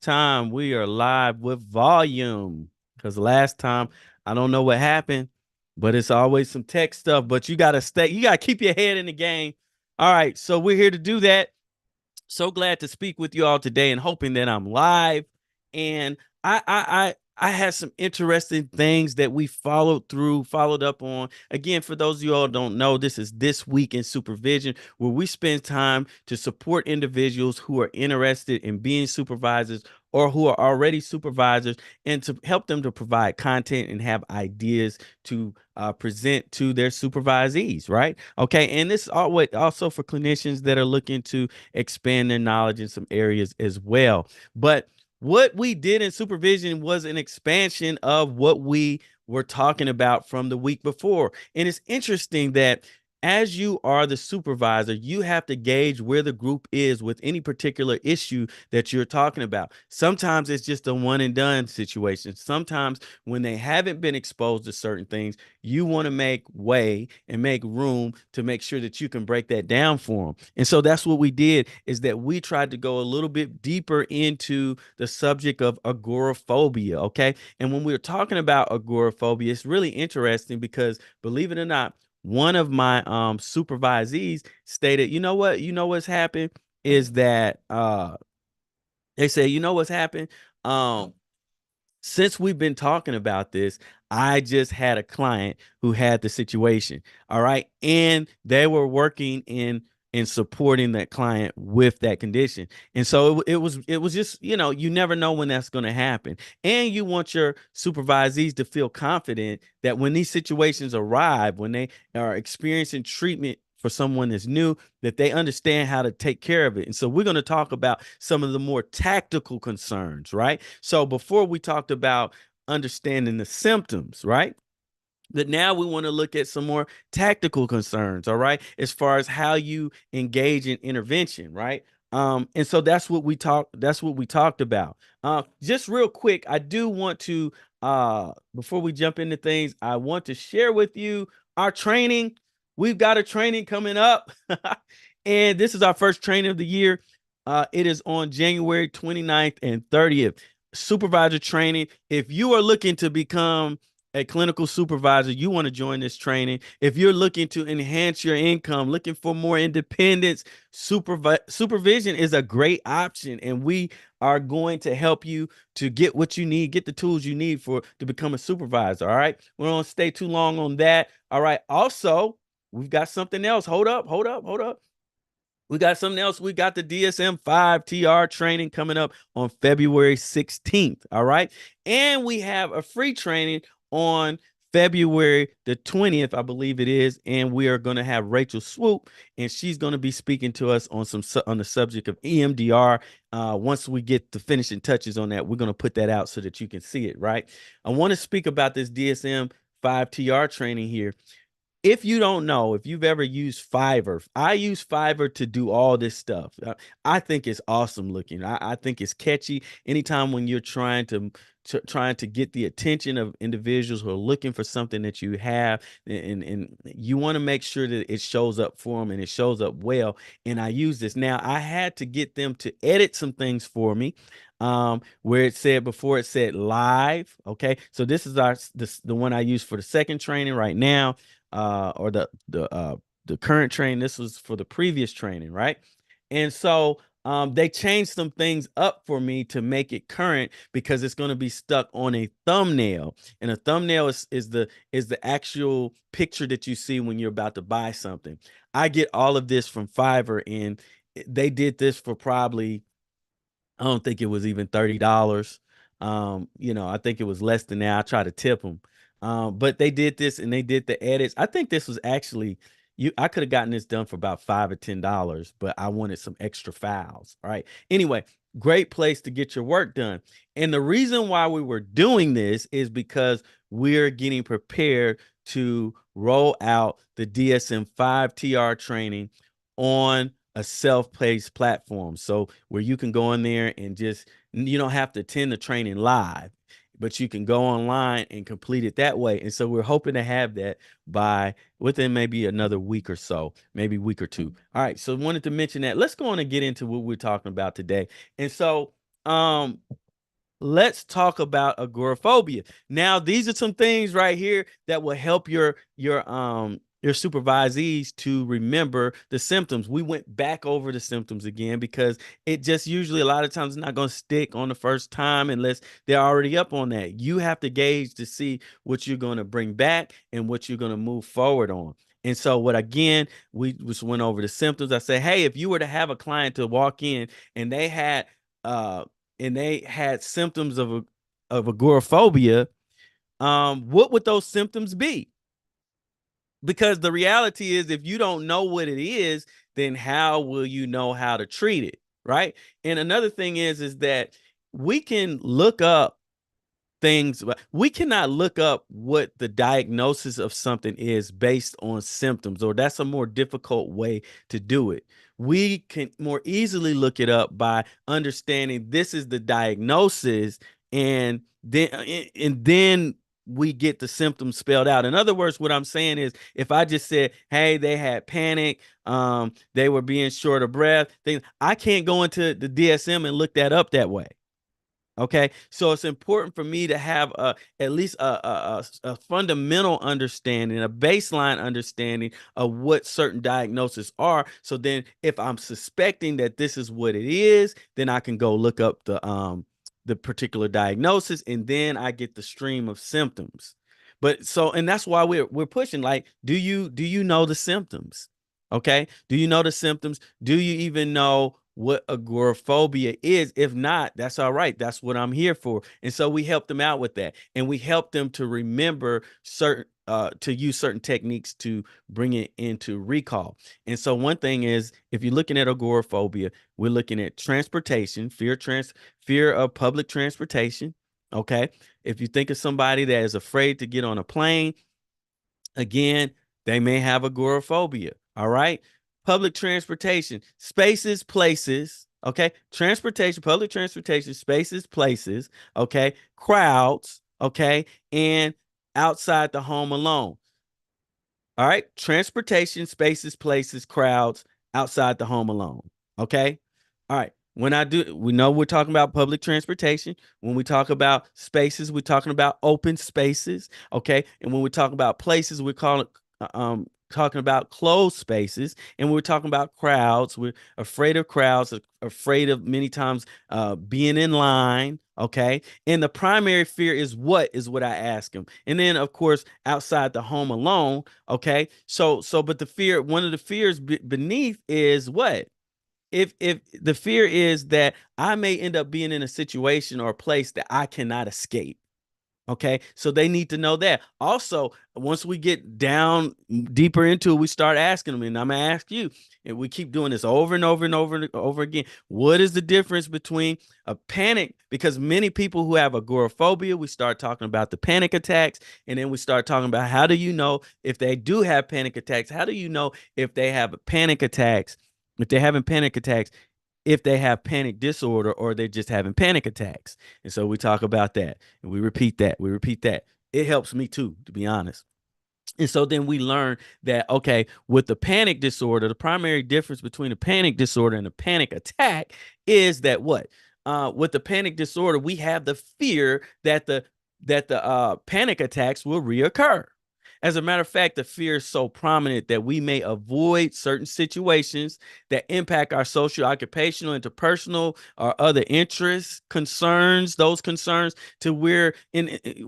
time we are live with volume because last time I don't know what happened, but it's always some tech stuff. But you gotta stay, you gotta keep your head in the game. All right, so we're here to do that. So glad to speak with you all today and hoping that I'm live. And I had some interesting things that we followed up on. Again, for those of you all who don't know, this is This Week in Supervision, where we spend time to support individuals who are interested in being supervisors or who are already supervisors, and to help them to provide content and have ideas to present to their supervisees, right? Okay, and this is also for clinicians that are looking to expand their knowledge in some areas as well. But what we did in supervision was an expansion of what we were talking about from the week before. And it's interesting that as you are the supervisor, you have to gauge where the group is with any particular issue that you're talking about. Sometimes it's just a one and done situation. Sometimes when they haven't been exposed to certain things, you want to make way and make room to make sure that you can break that down for them. And so that's what we did, is that we tried to go a little bit deeper into the subject of agoraphobia. Okay. And when we were talking about agoraphobia, it's really interesting because, believe it or not, one of my supervisees stated, what's happened is that they say, what's happened? Since we've been talking about this, I just had a client who had the situation. All right. And they were working in supporting that client with that condition. And so it was just, you never know when that's going to happen. And you want your supervisees to feel confident that when these situations arrive, when they are experiencing treatment for someone that's new, that they understand how to take care of it. And so we're going to talk about some of the more tactical concerns, right? So before we talked about understanding the symptoms, right? That now we want to look at some more tactical concerns, all right, as far as how you engage in intervention, right? And so that's what we talked about. Just real quick, I do want to before we jump into things, I want to share with you our training. We've got a training coming up. And this is our first training of the year. It is on January 29th and 30th. Supervisor training. If you are looking to become a clinical supervisor, you want to join this training. If you're looking to enhance your income, looking for more independence, supervision is a great option. And we are going to help you to get what you need, get the tools you need to become a supervisor. All right. We don't stay too long on that. All right. Also, we've got something else. Hold up. We got something else. We got the DSM-5 TR training coming up on February 16th. All right. And we have a free training on February the 20th, I believe it is. And we are going to have Rachel Swoop, and she's going to be speaking to us on the subject of EMDR. Once we get the finishing touches on that, we're going to put that out so that you can see it, right? I want to speak about this DSM-5 TR training here. If you don't know, if you've ever used Fiverr, I use Fiverr to do all this stuff. I think it's awesome looking. I think it's catchy. Anytime when you're trying to get the attention of individuals who are looking for something that you have, and you want to make sure that it shows up for them and it shows up well. And I use this. Now, I had to get them to edit some things for me. Where it said before, it said live. Okay, so this is the one I use for the second training right now. Or the current training. This was for the previous training, right? And so they changed some things up for me to make it current, because it's going to be stuck on a thumbnail, and a thumbnail is the actual picture that you see when you're about to buy something. I get all of this from Fiverr, and they did this for probably, I don't think it was even $30. I think it was less than that. I try to tip them. But they did this and they did the edits. I think this was actually I could have gotten this done for about $5 or $10, but I wanted some extra files. All right. Anyway, great place to get your work done. And the reason why we were doing this is because we're getting prepared to roll out the DSM-5 TR training on a self-paced platform. So where you can go in there and you don't have to attend the training live, but you can go online and complete it that way. And so we're hoping to have that by within maybe another week or so, maybe week or two. All right. So wanted to mention that. Let's go on and get into what we're talking about today. And so Um, let's talk about agoraphobia. Now, these are some things right here that will help your supervisees to remember the symptoms. We went back over the symptoms again because it just usually a lot of times not going to stick on the first time unless they're already up on that. You have to gauge to see what you're going to bring back and what you're going to move forward on. And so what again, we just went over the symptoms. I say, hey, if you were to have a client to walk in and uh they had symptoms of agoraphobia, what would those symptoms be? Because the reality is, if you don't know what it is, then how will you know how to treat it, right? And another thing is that we can look up things, but we cannot look up what the diagnosis of something is based on symptoms, or that's a more difficult way to do it. We can more easily look it up by understanding this is the diagnosis, and then we get the symptoms spelled out. In other words, what I'm saying is, if I just said, hey, they had panic, they were being short of breath, I can't go into the DSM and look that up that way. Okay, so it's important for me to have at least a fundamental understanding, a baseline understanding of what certain diagnoses are. So then, if I'm suspecting that this is what it is, then I can go look up the particular diagnosis, and then I get the stream of symptoms. But so, and that's why we're pushing. Like, do you know the symptoms? Okay, do you know the symptoms? Do you even know what agoraphobia is? If not, that's all right. That's what I'm here for. And so we help them out with that. And we help them to remember to use certain techniques to bring it into recall. And so one thing is, if you're looking at agoraphobia, we're looking at transportation, fear of public transportation. Okay. If you think of somebody that is afraid to get on a plane, again, they may have agoraphobia. All right. Public transportation, spaces, places. Okay. Transportation, public transportation, spaces, places. Okay. Crowds. Okay. And outside the home alone. All right. Transportation, spaces, places, crowds, outside the home alone. Okay. All right. We know we're talking about public transportation. When we talk about spaces, we're talking about open spaces. Okay. And when we talk about places, we're talking about closed spaces. And we're talking about crowds. We're afraid of crowds, afraid of many times being in line. Okay. And the primary fear is what I ask them. And then, of course, outside the home alone. Okay. But one of the fears beneath is what? If the fear is that I may end up being in a situation or a place that I cannot escape. Okay, so they need to know that. Also, once we get down deeper into it, we start asking them, and I'm gonna ask you, and we keep doing this over and over and over and over again. What is the difference between a panic? Because many people who have agoraphobia, we start talking about the panic attacks, and then we start talking about how do you know if they do have panic attacks? How do you know if they have panic attacks? If they're having panic attacks, if they have panic disorder, or they're just having panic attacks. And so we talk about that and we repeat that. We repeat that. It helps me too, to be honest. And so then we learn that, okay, with the panic disorder, the primary difference between a panic disorder and a panic attack is that what? With the panic disorder, we have the fear that the panic attacks will reoccur. As a matter of fact, the fear is so prominent that we may avoid certain situations that impact our social, occupational, interpersonal, or other interests, concerns, those concerns, to where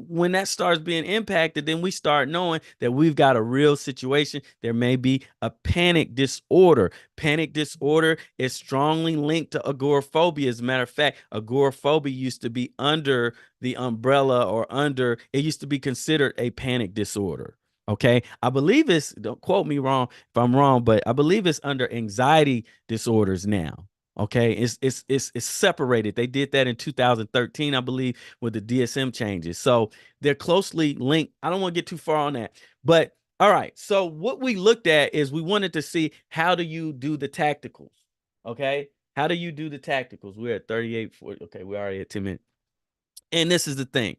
when that starts being impacted, then we start knowing that we've got a real situation. There may be a panic disorder. Panic disorder is strongly linked to agoraphobia. As a matter of fact, agoraphobia used to be under the umbrella, or under, it used to be considered a panic disorder. Okay. I believe don't quote me wrong if I'm wrong, but I believe it's under anxiety disorders now. Okay. It's separated. They did that in 2013, I believe, with the DSM changes. So they're closely linked. I don't want to get too far on that, but all right. So what we looked at is we wanted to see, how do you do the tacticals? Okay. How do you do the tacticals? We're at 38, 40. Okay. We're already at 10 minutes. And this is the thing.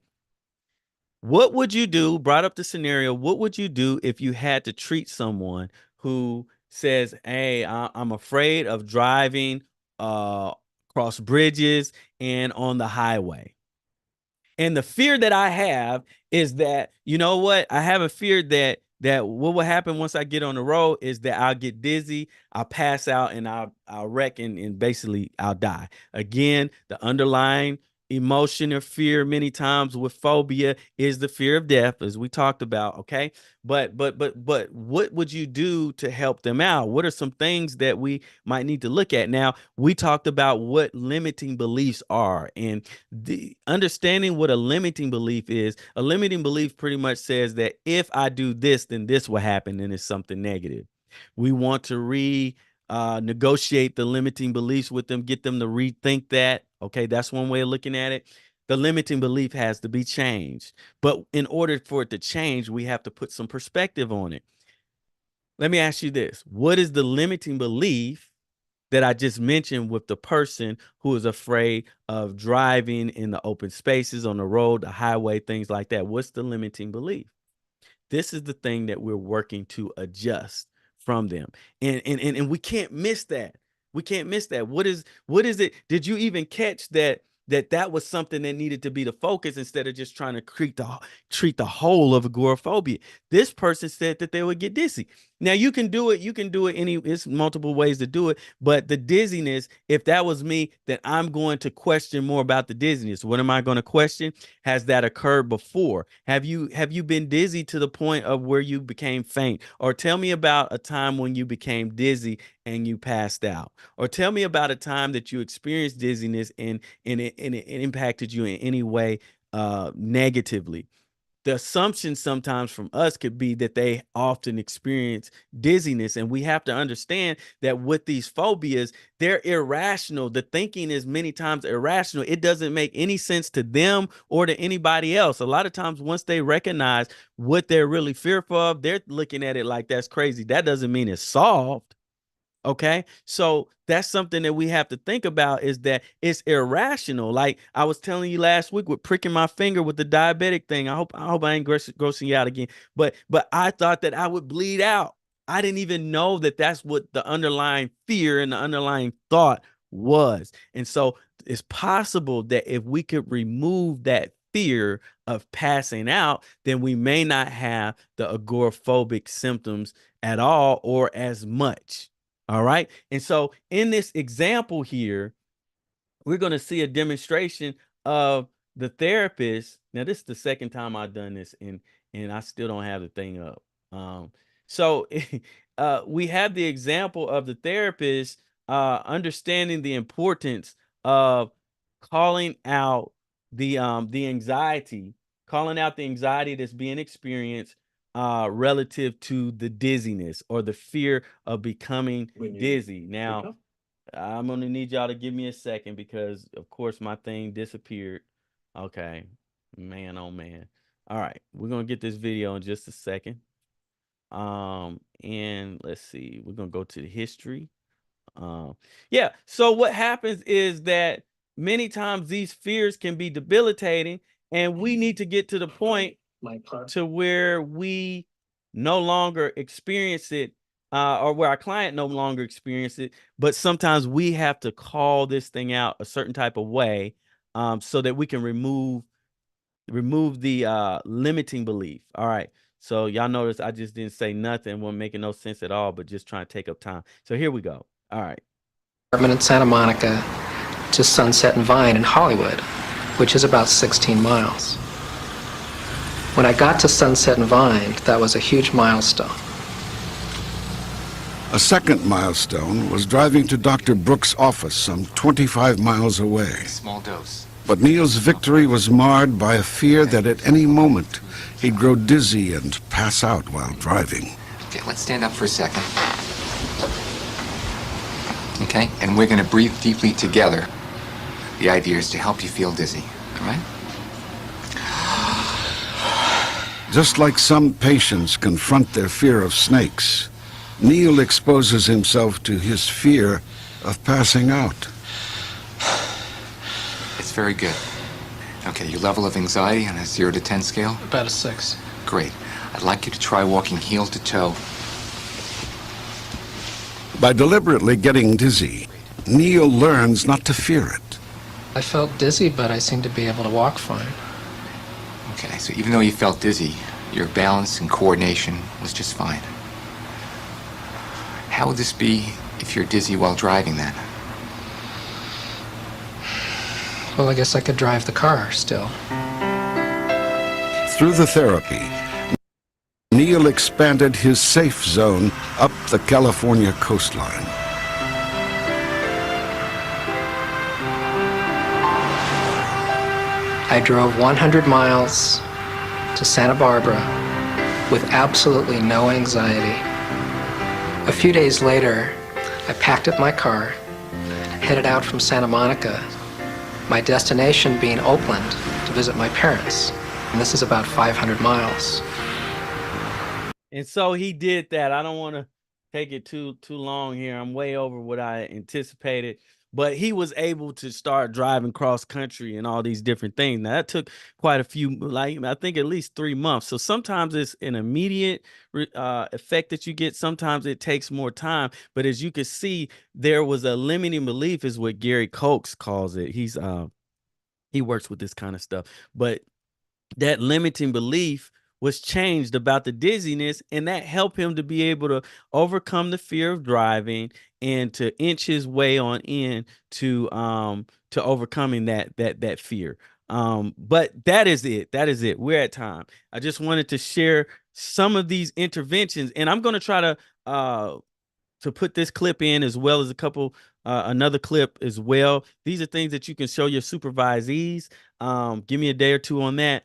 What would you do? Brought up the scenario. What would you do if you had to treat someone who says, "Hey, I'm afraid of driving cross bridges, and on the highway. And the fear that I have is that, you know what? I have a fear that what will happen once I get on the road is that I'll get dizzy, I'll pass out, and I'll wreck, and basically I'll die. Again, the underlying emotion or fear many times with phobia is the fear of death, as we talked about. Okay. But what would you do to help them out? What are some things that we might need to look at? Now, we talked about what limiting beliefs are, and the understanding what a limiting belief is. A limiting belief pretty much says that if I do this, then this will happen, and it's something negative. We want to negotiate the limiting beliefs with them, get them to rethink that. Okay, that's one way of looking at it. The limiting belief has to be changed, but in order for it to change, we have to put some perspective on it. Let me ask you this: what is the limiting belief that I just mentioned with the person who is afraid of driving in the open spaces, on the road, the highway, things like that? What's the limiting belief? This is the thing that we're working to adjust from them. And we can't miss that. We can't miss that. What is it? Did you even catch that was something that needed to be the focus instead of just trying to treat the whole of agoraphobia? This person said that they would get dizzy. Now you can do it. It's multiple ways to do it. But the dizziness, if that was me, then I'm going to question more about the dizziness. What am I going to question? Has that occurred before? Have you been dizzy to the point of where you became faint? Or tell me about a time when you became dizzy and you passed out. Or tell me about a time that you experienced dizziness and it impacted you in any way negatively. The assumption sometimes from us could be that they often experience dizziness. And we have to understand that with these phobias, they're irrational. The thinking is many times irrational. It doesn't make any sense to them or to anybody else. A lot of times, once they recognize what they're really fearful of, they're looking at it like that's crazy. That doesn't mean it's solved. Okay, so that's something that we have to think about, is that it's irrational. Like I was telling you last week with pricking my finger with the diabetic thing. I hope I ain't grossing you out again. But I thought that I would bleed out. I didn't even know that that's what the underlying fear and the underlying thought was. And so it's possible that if we could remove that fear of passing out, then we may not have the agoraphobic symptoms at all or as much. All right. And so in this example here, we're going to see a demonstration of the therapist. Now, this is the second time I've done this, and I still don't have the thing up. So we have the example of the therapist understanding the importance of calling out the anxiety, that's being experienced relative to the dizziness or the fear of becoming dizzy. Now, I'm going to need y'all to give me a second because, of course, my thing disappeared. Okay. Man, oh, man. All right. We're going to get this video in just a second. And let's see. We're going to go to the history. Yeah. So what happens is that many times these fears can be debilitating, and we need to get to the point to where we no longer experience it, or where our client no longer experience it, but sometimes we have to call this thing out a certain type of way, so that we can remove the limiting belief. All right. So y'all notice I just didn't say nothing, wasn't making no sense at all, but just trying to take up time. So here we go. All right. In Santa Monica to Sunset and Vine in Hollywood, which is about 16 miles. When I got to Sunset and Vine, that was a huge milestone. A second milestone was driving to Dr. Brooks' office some 25 miles away. Small dose. But Neil's victory was marred by a fear that at any moment he'd grow dizzy and pass out while driving. Okay, let's stand up for a second. Okay, and we're going to breathe deeply together. The idea is to help you feel dizzy, all right? Just like some patients confront their fear of snakes, Neil exposes himself to his fear of passing out. It's very good. Okay, your level of anxiety on a 0 to 10 scale? About a 6. Great. I'd like you to try walking heel to toe. By deliberately getting dizzy, Neil learns not to fear it. I felt dizzy, but I seemed to be able to walk fine. Okay, so even though you felt dizzy, your balance and coordination was just fine. How would this be if you're dizzy while driving then? Well, I guess I could drive the car still. Through the therapy, Neil expanded his safe zone up the California coastline. I drove 100 miles to Santa Barbara with absolutely no anxiety. A few days later, I packed up my car, headed out from Santa Monica, my destination being Oakland to visit my parents. And this is about 500 miles. And so he did that. I don't want to take it too long here. I'm way over what I anticipated, but he was able to start driving cross country and all these different things. Now that took quite a few, like I think at least 3 months. So sometimes it's an immediate effect that you get. Sometimes it takes more time. But as you can see, there was a limiting belief, is what Gary Coates calls it. He works with this kind of stuff, but that limiting belief was changed about the dizziness, and that helped him to be able to overcome the fear of driving and to inch his way on in to overcoming that fear. But that is it, we're at time. I just wanted to share some of these interventions, and I'm going to try to put this clip in, as well as a couple another clip as well. These are things that you can show your supervisees. Give me a day or two on that.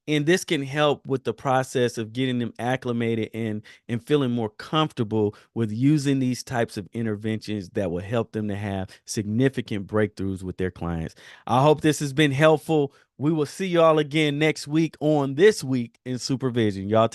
And this can help with the process of getting them acclimated and feeling more comfortable with using these types of interventions that will help them to have significant breakthroughs with their clients. I hope this has been helpful. We will see y'all again next week on This Week in Supervision. Y'all